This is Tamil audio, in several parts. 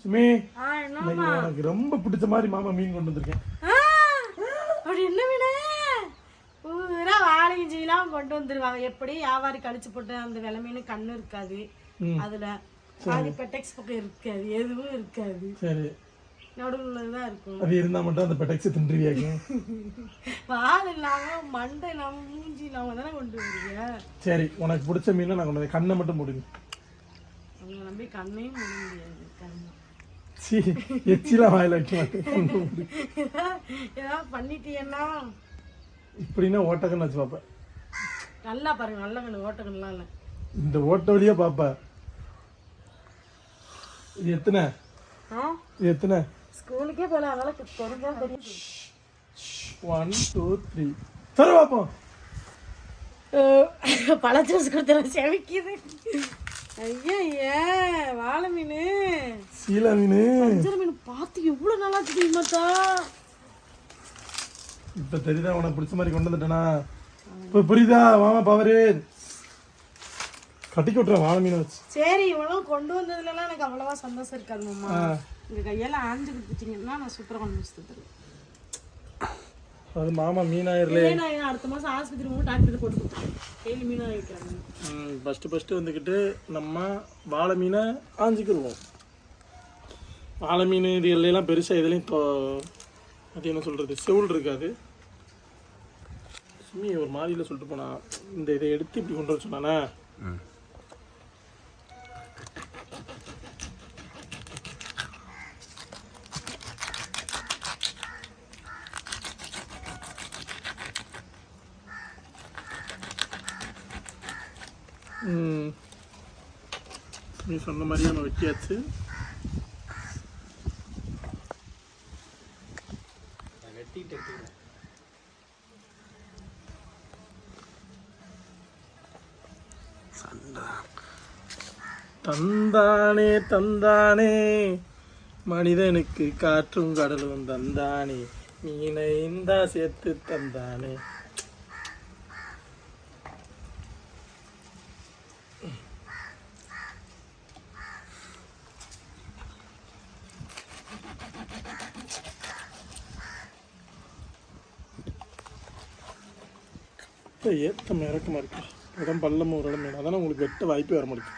சுமி, எனக்கு ரொம்ப பிடிச்ச மாதிரி மாமா மீன் கொண்டு வந்திருக்கேன். அப்படி என்ன மீன்? பூரா வாழைஞ்சிலாம் கொண்டு வந்துருவாங்க. எப்படி வியாபாரி கழிச்சு போட்டு அந்த விலை மீன் கண்ணு இருக்காது, அதுல பாதி பெட்டெக்ஸ் பக்கம் இருக்காது, எதுவும் இருக்காது. சரி, நடுவுலதான் இருக்கும். அது இருந்தா மட்டும் அந்த பெட்டெக்ஸ் தின்றுவியாங்க. பால் இல்லாம மண்டை இல்லாம மூஞ்சி இல்லாம தானே கொண்டு வருவீங்க. சரி, உனக்கு பிடிச்ச மீன் நான் கொண்டு வந்து கண்ணை மட்டும் முடியும். அவங்க நம்பி கண்ணையும் முடிய முடியாது. கண்ணை எச்சிலாம் வாயில வைக்க மாட்டேன். ஏதாவது பண்ணிட்டீங்கன்னா இப்படின்னா ஓட்டக்கண்ணு வச்சு பாப்பேன். நல்லா பாருங்க, நல்ல கண்ணு, ஓட்டக்கண்ணுலாம் இல்லை. இந்த ஓட்ட வழியா பாப்பேன். இது எத்தனை? இது எத்தனை? ஸ்கூலுக்கே போல, அதனால தெரிஞ்சா தெரியும். 1 2 3 சரி பாப்போம். பழச்சூஸ் கொடுத்துற செவிக்குது. ஐயா வாழை மீன், சீலா மீன், வஞ்சர மீன் பார்த்து எவ்வளவு நல்லா தெரியுமாத்தா. இப்ப தெரியுதா உனக்கு பிடிச்ச மாதிரி கொண்டு வந்துட்டேனா? இப்ப புரியுதா மாமா பவரு? கட்டிக்க விட்டுறேன் வாழை மீனை வச்சு. சரி, இவ்வளவு கொண்டு வந்ததுலாம் எனக்கு அவ்வளவா சந்தோஷம் இருக்காது மாமா. உங்க கையால ஆஞ்சு கொடுத்துட்டீங்கன்னா நான் சூப்பரா கொண்டு வச்சு தருவேன். அது மாமா மீனாயிரலே. அடுத்த மாசம் ஆஸ்பத்திரி போய் டாக்டர் போட்டு கொடுத்துருவேன். டெய்லி மீனாக வைக்கிறாங்க. ஃபஸ்ட்டு வந்துக்கிட்டு நம்ம வாழை மீனை ஆஞ்சிக்கிடுவோம். வாழை மீன் இது எல்லாம் பெருசாக இதுலேயும் அது என்ன சொல்கிறது, செவுள் இருக்காது. சுமி ஒரு மாதிரியில் சொல்லிட்டு போனா, இந்த இதை எடுத்து இப்படி கொண்டு வர சொன்னானே. நீ சொன்ன மாதிரி நம்ம வெட்டியாச்சு. தந்தானே தந்தானே மனிதனுக்கு காற்றும் கடலும் தந்தானே, மீனை இந்தா சேர்த்து தந்தானே. ஏத்தம் இறக்கமா இருக்கு, இடம் பள்ளமும் ஒரு இடம் வேணும். அதானே உங்களுக்கு வெட்ட வாய்ப்பே வர முடியும்.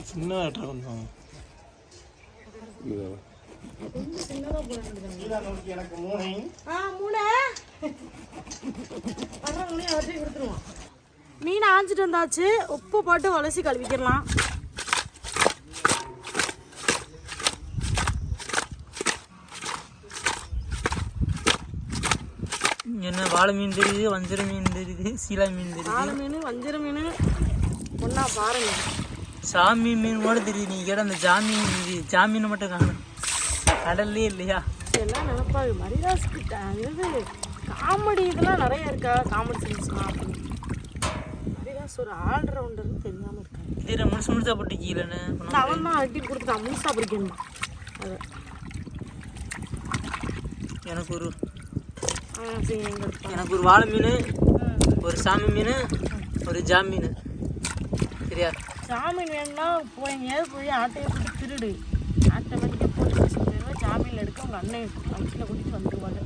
சின்ன கொஞ்சம் மீன் ஆஞ்சிட்டு வந்தாச்சு. உப்பு போட்டு வலசி கழுவிக்கலாம். என்ன வாழை மீன் தெரியுது, வஞ்சர மீன் தெரியுது, சீலா மீன் தெரியுது. வாழை மீன், வஞ்சர மீன் ஒன்னா பாருங்க. சாமி மீன் கூட தெரியுது. நீ கேட்ட அந்த ஜாமீன், ஜாமீன் மட்டும் காணும், கடல்லே இல்லையா? எல்லாம் நினைப்பாங்க மரிதாஸ் கிட்ட காமெடி இதெல்லாம் நிறைய இருக்கா, காமெடி சீன்ஸ்லாம். மரிதாஸ் ஒரு ஆல்ரவுண்டர்னு தெரியாம இருக்காங்க. இது முழுசு முழுசா போட்டு கீழே அவன் தான் அட்டி கொடுத்துட்டான், முழுசா பிடிக்கணும். அது எனக்கு ஒரு வாழை மீன், ஒரு சாமி மீன், ஒரு ஜாமீன். சரியா? ஜாமீன் வேணும்னா போய் ஆட்டையை போட்டு திருடு, ஆட்டோமேட்டிக்காக போலீஸ் போயிடுவேன். ஜாமீன் எடுக்க உங்கள் அண்ணன் வண்டியில் கூட்டிகிட்டு வந்துடுவாங்க.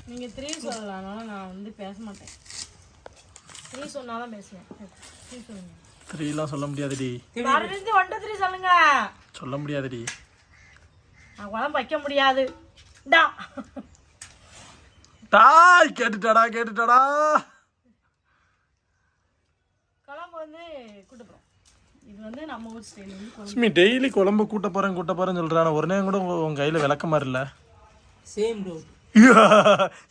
நீங்கள் 3 சொல்லலாம், அதனால் நான் பேச மாட்டேன். 3 சொன்னாதான் பேசுவேன். 3 சொல்லுங்க. 3லாம் சொல்ல முடியாதுடி. 1 2 3 சொல்லுங்க. சொல்ல முடியாதுடி. நான் குழம்பு வைக்க முடியாது. கேட்டுட்டாடா. குழம்பு வந்து கூட்டு போகிறோம். இது வந்து நம்ம ஊர் ஸ்டைல் வந்து குழம்பு. சுமி டெய்லி குழம்பு கூட்ட போறேன்னு சொல்றான். ஒரு நேரம் கூட உங்க கையில விளக்க மாதிரி இல்ல. Same bro.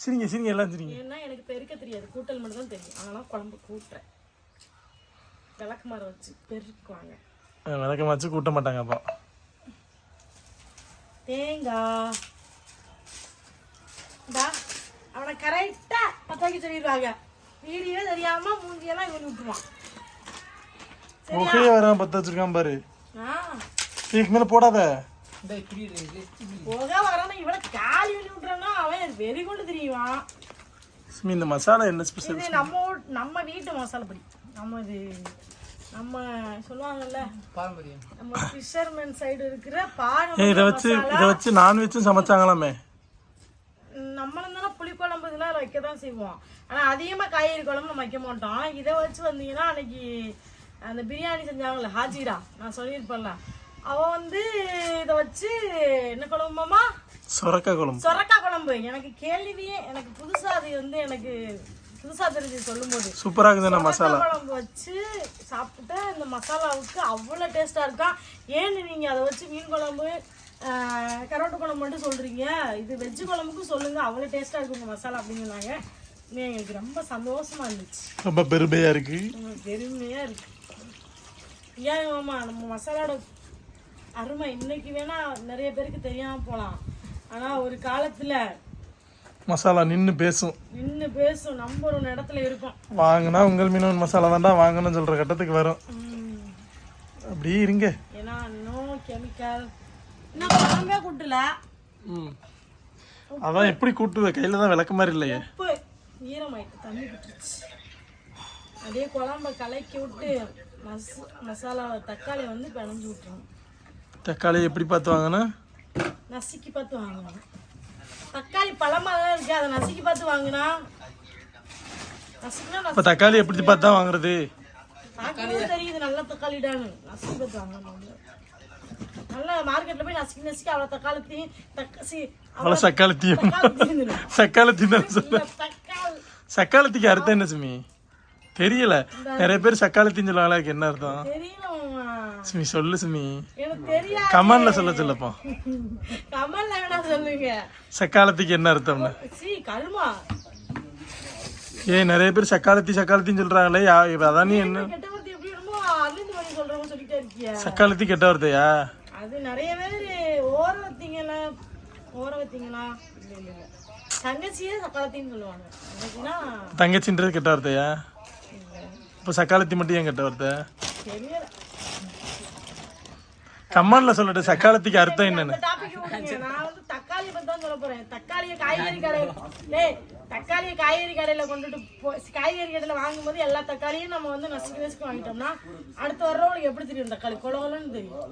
சரிங்க எல்லாம் சரிங்க. ஏன்னா எனக்கு பெருக்க தெரியாது, கூட்டல் மட்டும் தான் தெரியும். அதனால குழம்பு கூட்டுறேன். விளக்கு மரம் வச்சு பெருக்குவாங்க. விளக்க வச்சு கூட்ட மாட்டாங்க. அப்போ தேங்காய் அவனை கரெக்டா பத்தாக்கி சொல்லிடுவாங்க. வீடியோ தெரியாம மூஞ்சியெல்லாம் இவன் விட்டுருவான். ஓகே வரான் பத்த வச்சிருக்கான் பாரு. இதுக்கு மேல போடாத. போக வரான இவனை காலி பண்ணி விட்டுறான்னா அவன் வெறி கொண்டு தெரியுவான். இந்த மசாலா என்ன ஸ்பெஷல்? இது நம்ம வீட்டு மசாலா பொடி. நம்ம சொல்லுவாங்கல்ல பாரம்பரியம், நம்ம ஃபிஷர்மேன் சைடு இருக்கிற இதை வச்சு நான்வெஜ்ஜும் சமைச்சாங்களாமே. நம்மளும் தானே புளிக்குழம்பு இதெல்லாம் வைக்க தான் செய்வோம். ஆனால் அதிகமாக காய்கறி குழம்பு நம்ம வைக்க மாட்டோம். இதை வச்சு வந்தீங்கன்னா அன்னைக்கு அந்த பிரியாணி செஞ்சாங்கல்ல ஹாஜிரா, நான் சொல்லியிருப்பேன்ல, அவன் வந்து இதை வச்சு என்ன குழம்புமாமா? சொரக்காய் குழம்பு. எனக்கு கேள்வியே, எனக்கு புதுசா அது வந்து எனக்கு புதுசா தெரிஞ்சு சொல்லும்போது சூப்பரா இருக்குது. மசாலா குழம்பு வச்சு சாப்பிட்டா இந்த மசாலாவுக்கு அவ்வளோ டேஸ்டா இருக்கான். ஏன்னு நீங்க அதை வச்சு மீன் குழம்பு கரோட்டு குழம்பு மட்டும் சொல்றீங்க, இது வெஜ்ஜு குழம்புக்கும் சொல்லுங்க, அவ்வளோ டேஸ்டா இருக்கு உங்க மசாலா அப்படின்னு சொன்னாங்க. எங்களுக்கு ரொம்ப சந்தோஷமா இருந்துச்சு, ரொம்ப பெருமையா இருக்கு. ஏன் மாமா நம்ம மசாலாவோட அருமை இன்னைக்கு வேணா நிறைய பேருக்கு தெரியாம போலாம். ஆனா ஒரு காலத்துல மசாலா நின்னு பேசும். நம்பர் ஒன்று இடத்துல இருக்கும். வாங்கினா உங்கள் மீனவன் மசாலா தான்டா வாங்கணும்னு சொல்ற கட்டத்துக்கு வரும். அப்படியே இருங்க. ஏன்னா நோ கெமிக்கல். இன்னும் குழம்பே கூட்டல. அதான் எப்படி கூட்டுவ? கையில தான் விளக்க மாதிரி இல்லையே. உப்பு ஈரமாயிட்டு தண்ணி விட்டுருச்சு. அதே குழம்ப கலக்கி விட்டு மசாலா தக்காளி வந்து பிணைஞ்சு விட்டுருவோம். தக்காளி எப்படி பார்த்து வாங்கணும்? நசுக்கி பார்த்து வாங்கணும். தக்காளி பழமா தான் இருக்கு, அதை நசுக்கி பார்த்து வாங்கினா இப்போ தக்காளி எப்படி பார்த்தா வாங்குறது? தெரியுது நல்ல தக்காளிடான்னு. நசுக்கி பார்த்து வாங்கணும். நல்லா மார்க்கெட்ல போய் நசுக்கி அவ்வளோ சக்காலத்திக்கு அர்த்தம் என்ன சுமி? தெரியல. நிறைய பேர் சக்காலத்தின்னு சொல்லுவாங்களா, என்ன அர்த்தம் சுமி? சொல்லு சுமி, கமெண்ட்ல சொல்லப்பா. கமெண்ட்ல வேணா சொல்லுங்க சக்காலத்திக்கு என்ன அர்த்தம்னு. நிறைய பேர் சக்காலத்தின்னு சொல்றாங்களே, அதான் நீ என்ன சக்காலத்தி கெட்ட வார்த்தையா? அது நிறைய பேர் ஓரவத்தீங்களா தங்கச்சியே சக்காலத்தின்னு சொல்லுவாங்க. தங்கச்சின்றது கெட்ட வார்த்தையா? இப்போ சக்காலத்தி மட்டும் ஏன் கெட்ட வார்த்தை? கமெண்ட்ல சொல்லட்டு சக்காலத்திக்கு அர்த்தம் என்னன்னு. நான் வந்து தக்காளி பத்தி தான் சொல்ல போறேன். தக்காளியை காய்கறி கடையில கொண்டுட்டு காய்கறி கடையில வாங்கும்போது எல்லா தக்காளியும் நம்ம வந்து நசுக்கி வாங்கிட்டோம்னா அடுத்து வர்றவங்களுக்கு எப்படி தெரியும் தக்காளி கொலகொலன்னு தெரியும்.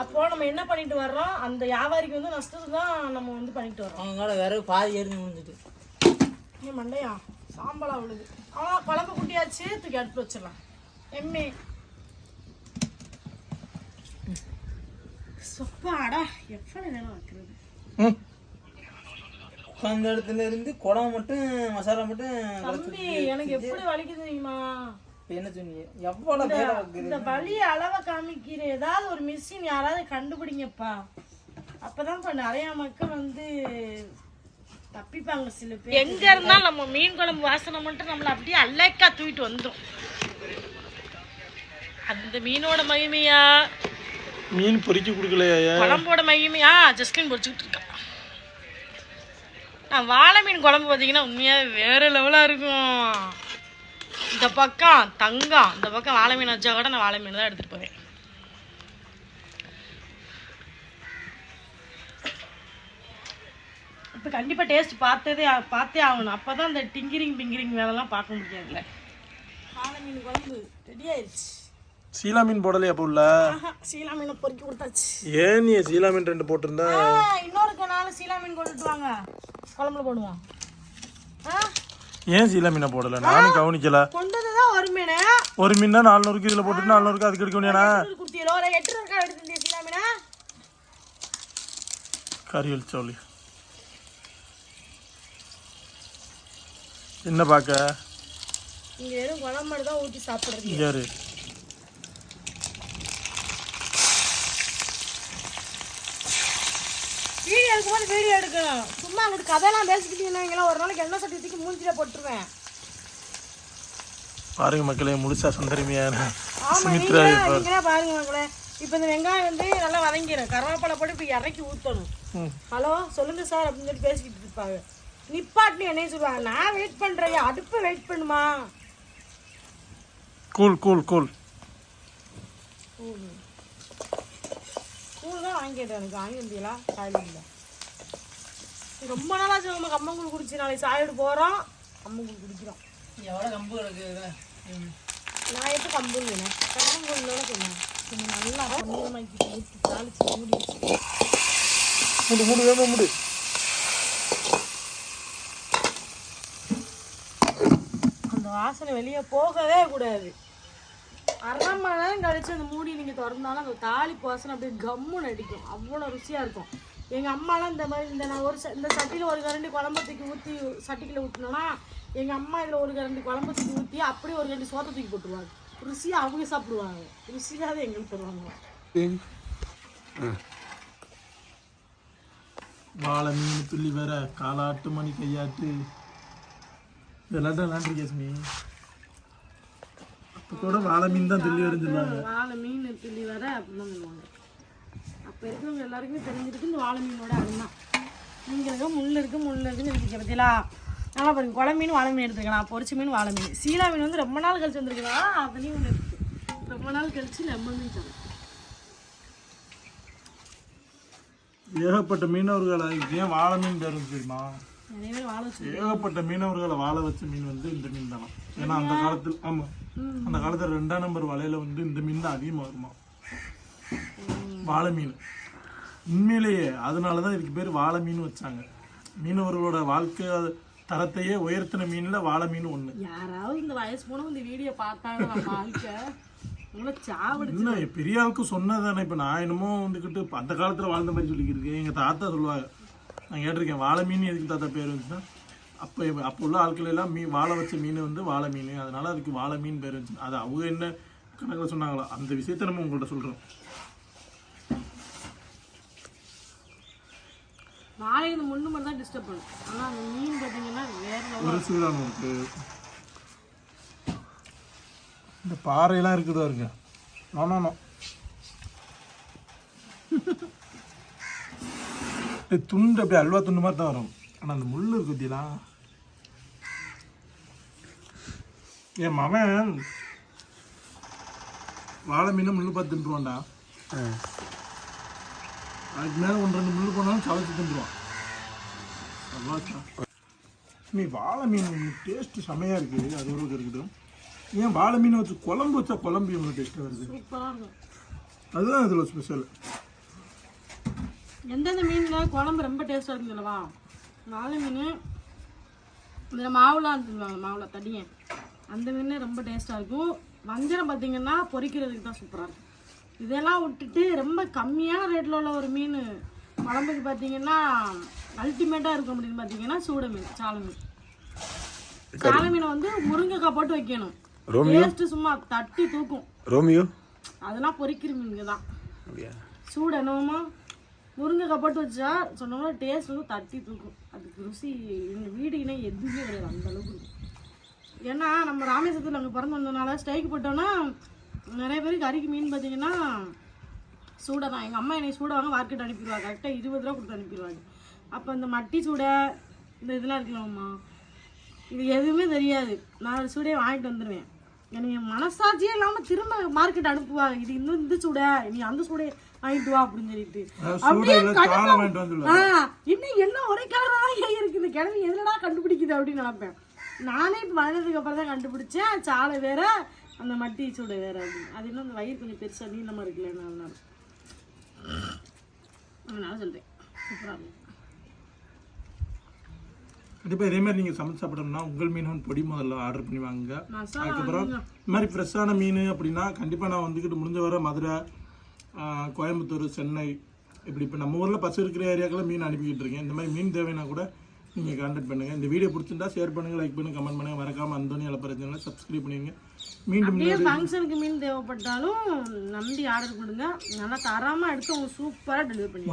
அப்போ நம்ம என்ன பண்ணிட்டு வர்றோம், அந்த வியாபாரிக்கு வந்து நஷ்டத்தை தான் நம்ம வந்து பண்ணிட்டு வர்றோம். அவங்களோட வேற பாதி ஏறி முடிஞ்சிட்டு ஏன் மண்டையா சாம்பலா விழுது. ஆனால் குழம்பு குட்டியாச்சு, தூக்கி அடுத்து வச்சிடலாம். எம்மே சொப்பாடா எவ்வளவு நேரம் வைக்கிறது. அந்த இடத்துல இருந்து குழம்பு மட்டும் மசாலா மட்டும் தம்பி எனக்கு எப்படி வலிக்குது தெரியுமா? என்ன சொன்னீங்க? எவ்வளவு இந்த வலி அளவை காமிக்கிற ஏதாவது ஒரு மிஷின் யாராவது கண்டுபிடிங்கப்பா. அப்பதான் நிறைய மக்கள் வந்து தப்பிப்பாங்க. சில பேர் எங்க இருந்தாலும் நம்ம மீன் குழம்பு வாசனை மட்டும் நம்மள அப்படியே அல்லக்கா தூக்கிட்டு வந்துடும். அந்த மீனோட மகிமையா, மீன் பொரிச்சு கொடுக்கலையா, குழம்போட மகிமையா ஜஸ்டின் பொரிச்சுக்கிட்டு இருக்கா. வாழை மீன் குழம்பு பார்த்தீங்கன்னா உண்மையாக வேறு லெவலாக இருக்கும். இந்த பக்கம் தங்கம், இந்த பக்கம் வாழை மீன் வச்சா கூட நான் வாழை மீன் தான் எடுத்துகிட்டு போவேன். இப்போ கண்டிப்பாக டேஸ்ட் பார்த்தே ஆகணும். அப்போ தான் இந்த பிங்கிரிங் வேலைலாம் பார்க்க முடியாதுல்ல. வாழை மீன் குழம்பு ரெடி ஆயிடுச்சு. சீலா மீன் போடலையா? அப்போ உள்ள சீலா மீனை பொறுக்கி கொடுத்தாச்சு. ஏன் நீ சீலா மீன் 2 போட்டிருந்தா இன்னொரு நாள் சீலா மீன் கொண்டுட்டு வாங்க, குழம்புல போடுவோம். ஏன் சீலா மீனை போடல? நானும் கவனிக்கல. கொண்டதுதான் ஒரு மீன். ஒரு மீன் 400 இதுல போட்டுட்டு 400 அதுக்கு எடுக்க முடியாதா? குடுத்தியலோ ஒரு 8 ரூபாய் எடுத்துட்டே சீலா மீனா கறியல் சோலி. என்ன பாக்க? இங்க வெறும் குழம்பு மட்டும் தான் ஊத்தி சாப்பிடுறது. யாரு இருக்கும்போது வீடியோ எடுக்கணும். சும்மா அங்கிட்டு கதையெல்லாம் பேசிக்கிட்டீங்கன்னா ஒரு நாளைக்கு எண்ணெய் சட்டி தூக்கி மூஞ்சில போட்டுருவேன். பாருங்க மக்களே, முழுசா சுந்தரிமையான ஆமா, சுமித்ரா நீங்களே பாருங்க மக்களே. இப்போ இந்த வெங்காயம் வந்து நல்லா வதங்கிடும். கருவேப்பிலை போட்டு இப்போ இறக்கி ஊற்றணும். ஹலோ சொல்லுங்க சார் அப்படின்னு சொல்லி பேசிக்கிட்டு இருப்பாங்க. நிப்பாட்டி என்னைய சொல்லுவாங்க. நான் வெயிட் பண்ணுறேன், அடுப்பு வெயிட் பண்ணுமா? கூல் கூல் கூல் கூழ் தான் வாங்கிட்டேன். எனக்கு வாங்கி வந்தீங்களா? சாயில் இல்லை. ரொம்ப நாளாச்சு நம்ம கம்மங்கூழ் குடிச்சு. நாளைக்கு சாயோடு போகிறோம், கம்மங்கூழ் குடிக்கிறோம். எவ்வளோ கம்பு இருக்குது? நான் எப்போ கம்பூல் வேணும்? கம்மங்கூழோட சொன்னேன். கொஞ்சம் நல்லா பொன்னிறமாக்கி ஊற்றி தாளிச்சு மூடி வச்சு முடி முடி வேணும் முடி. அந்த வாசனை வெளியே போகவே கூடாது. அரை மணி நேரம் கழிச்சு அந்த மூடி நீங்கள் திறந்தாலும் அந்த தாளிப்பு வாசனை அப்படியே கம்முன்னு அடிக்கும். அவ்வளோ ருசியாக இருக்கும். எங்கள் அம்மாலாம் இந்த மாதிரி நான் இந்த சட்டியில் ஒரு கரண்டி குழம்பு தூக்கி ஊற்றி சட்டிக்குள்ள ஊற்றினோன்னா எங்கள் அம்மா இதில் ஒரு கரண்டி குழம்பு தூக்கி ஊற்றி அப்படியே ஒரு கரண்டி சோத்தை தூக்கி போட்டுருவாங்க. ருசியாக அவங்க சாப்பிடுவாங்க. ருசியாக எங்களுக்கு தருவாங்க. வாழை மீன் துள்ளி வேற காலாட்டு மணி கையாட்டு இதெல்லாம் தான் விளாண்டுருக்கேன். அப்போ கூட வாழை மீன் தான் துள்ளி வருஞ்சுருவாங்க. வாழை மீன் துள்ளி வர அப்படிதான் பண்ணுவாங்க. அப்போ இருக்கிறவங்க எல்லாருக்குமே தெரிஞ்சிருக்கு இந்த வாழை மீனோட அதுதான். நீங்கள் முள் இருக்குன்னு இருக்கு பற்றியலா. நல்லா பாருங்க, குழம்பு மீன் வாழை மீன் எடுத்துக்கலாம், பொரிச்ச மீன் வாழை மீன். சீலா மீன் வந்து ரொம்ப நாள் கழிச்சு வந்துருக்கலாம். அதுலேயும் ஒன்று இருக்குது. ரொம்ப நாள் கழிச்சு நம்ம மீன் தரோம். ஏகப்பட்ட மீனவர்களை ஏன் வாழை மீன் பேர் தெரியுமா? நிறைய பேர் வாழை வச்சு ஏகப்பட்ட மீனவர்களை வாழை வச்ச மீன் வந்து இந்த மீன் தானா. ஏன்னா அந்த காலத்தில் அந்த காலத்தில் 2ஆம் நம்பர் வலையில வந்து இந்த மீன் தான் அதிகமாக வருமா, வாழை மீன். உண்மையிலேயே அதனாலதான் இதுக்கு பேர் வாழை மீன் வச்சாங்க. மீனவர்களோட வாழ்க்கை தரத்தையே உயர்த்தின மீன்ல வாழை மீன் ஒண்ணு. யாராவது இந்த வயசு போனவங்க இந்த வீடியோ பார்த்தாங்க வாழ்க்கை இன்னும் பெரிய ஆளுக்கு சொன்னதானே. இப்போ நான் என்னமோ வந்துக்கிட்டு அந்த காலத்தில் வாழ்ந்த மாதிரி சொல்லிக்கிட்டு எங்கள் தாத்தா சொல்லுவாங்க. நான் கேட்டிருக்கேன் வாழை மீன் எதுக்கு தாத்தா பேர் வந்துச்சுன்னா, அப்போ உள்ள ஆட்கள் எல்லாம் வாழை வச்ச மீன் வந்து வாழை மீன், அதனால அதுக்கு வாழை மீன் பேர் வந்துச்சு. அது அவங்க என்ன கணக்கில் சொன்னாங்களோ அந்த விஷயத்த நம்ம உங்கள்கிட்ட சொல்கிறோம். வாழையில முள்ளு மட்டும் தான் டிஸ்டர்ப் பண்ணும். ஆனால் அந்த மீன் பார்த்தீங்கன்னா வேற ஒரு சூடான இருக்கு. இந்த பாறையெல்லாம் இருக்குதா இருக்கு. நோ துண்டு அப்படியே அல்வா துண்டு மாதிரி தான் வரும். ஆனால் அந்த முள் இருக்கு பத்தியெல்லாம். என் மகன் வாழை மீனை முள்ளு பார்த்து தின்றுவான்டா. அதுக்கு மேலே 1-2 முள்ளு போனாலும் சவச்சு தின்றுவான். நீ வாழை மீன் டேஸ்ட்டு செம்மையாக இருக்குது. அது ஒரு இருக்குது. ஏன் வாழை மீன் வச்சு குழம்பு வச்சா குழம்பு இவ்வளோ டேஸ்ட்டாக வருது. அதுதான் இதில் ஸ்பெஷல். எந்தெந்த மீனில் குழம்பு ரொம்ப டேஸ்ட்டாக இருக்குதுல்லவா, வாழை மீன். இதில் மாவுலாம் சொல்லுவாங்க, மாவுலாம் தடியன், அந்த மீன் ரொம்ப டேஸ்ட்டாக இருக்கும். வஞ்சரம் பார்த்தீங்கன்னா பொரிக்கிறதுக்கு தான் சூப்பராக இருக்கும். இதெல்லாம் விட்டுட்டு ரொம்ப கம்மியான ரேட்டில் உள்ள ஒரு மீன் குழம்புக்கு பார்த்தீங்கன்னா அல்டிமேட்டாக இருக்கும் அப்படின்னு பார்த்தீங்கன்னா சூட மீன், சாலை மீன். சாலை மீனை வந்து முருங்கைக்காய் போட்டு வைக்கணும். டேஸ்ட்டு சும்மா தட்டி தூக்கும். ரோமியோ அதெல்லாம் பொரிக்கிற மீனுங்க தான். சூடு என்னமா முருங்கைக்காய் போட்டு வச்சா சொன்னோம்னா டேஸ்ட் வந்து தட்டி தூக்கும். அதுக்கு ருசி எங்கள் வீடுக்குன்னா எதுவுமே கிடையாது, அந்த அளவுக்கு இருக்கும். ஏன்னா நம்ம ராமேஸ்வரத்தில் அங்கே பிறந்து வந்ததுனால ஸ்ட்ரைக் போட்டோன்னா நிறைய பேருக்கு கறிக்கு மீன் பார்த்தீங்கன்னா சூடை தான். எங்கள் அம்மா என்னை சூடை வாங்க மார்க்கெட் அனுப்பிடுவாங்க. கரெக்டாக 20 ரூபா கொடுத்து அனுப்பிடுவாங்க. அப்போ இந்த மட்டி சூடை இந்த இதெல்லாம் இருக்கலாம்மா, இது எதுவுமே தெரியாது. நான் சூடையை வாங்கிட்டு வந்துடுவேன். எனக்கு மனசாட்சியே இல்லாமல் திரும்ப மார்க்கெட் அனுப்புவாங்க. இது இன்னும் இந்த சூடை, நீ அந்த சூடையை வாங்கிட்டு வா அப்படின்னு சொல்லிட்டு. அப்படியே இன்னும் எல்லாம் ஒரே கலராக தான் இருக்குது. இந்த கிழமை எதுலடா கண்டுபிடிக்குது அப்படின்னு நினைப்பேன். நானே இப்போ வளர்ந்ததுக்கு அப்புறம் தான் கண்டுபிடிச்சேன். சாலை வேற அந்த மட்டி சூடை வேற அப்படின்னு. அது இன்னும் அந்த வயிறு கொஞ்சம் பெருசாக நீளமாக இருக்குல்ல, அதனால சொல்கிறேன் சூப்பராக இருக்கும். கண்டிப்பாக இதே மாதிரி நீங்கள் சமைச்சு சாப்பிட்டோம்னா உங்கள் மீன் பொடி முதல்ல ஆர்டர் பண்ணி வாங்க. அதுக்கப்புறம் இந்த மாதிரி ஃப்ரெஷ்ஷான மீன் அப்படின்னா கண்டிப்பாக நான் வந்துக்கிட்டு முடிஞ்ச வர மதுரை, கோயம்புத்தூர், சென்னை இப்படி இப்போ நம்ம ஊரில் பசு இருக்கிற ஏரியாக்கெல்லாம் மீன் அனுப்பிக்கிட்டு இருக்கேன். இந்த மாதிரி மீன் தேவைன்னா கூட நீங்கள் கான்டாக்ட் பண்ணுங்கள். இந்த வீடியோ பிடிச்சிருந்தா ஷேர் பண்ணுங்கள், லைக் பண்ணுங்கள், கமெண்ட் பண்ணுங்கள். மறக்காமல் அந்தோனி அலப்பற சேனலை சப்ஸ்கிரைப் பண்ணிடுங்க. மீண்டும் ஃபங்க்ஷனுக்கு மீன் தேவைப்பட்டாலும் நம்பி ஆர்டர் கொடுங்க. நல்லா தரமாக எடுத்து அவங்க சூப்பராக டெலிவரி பண்ணுங்க.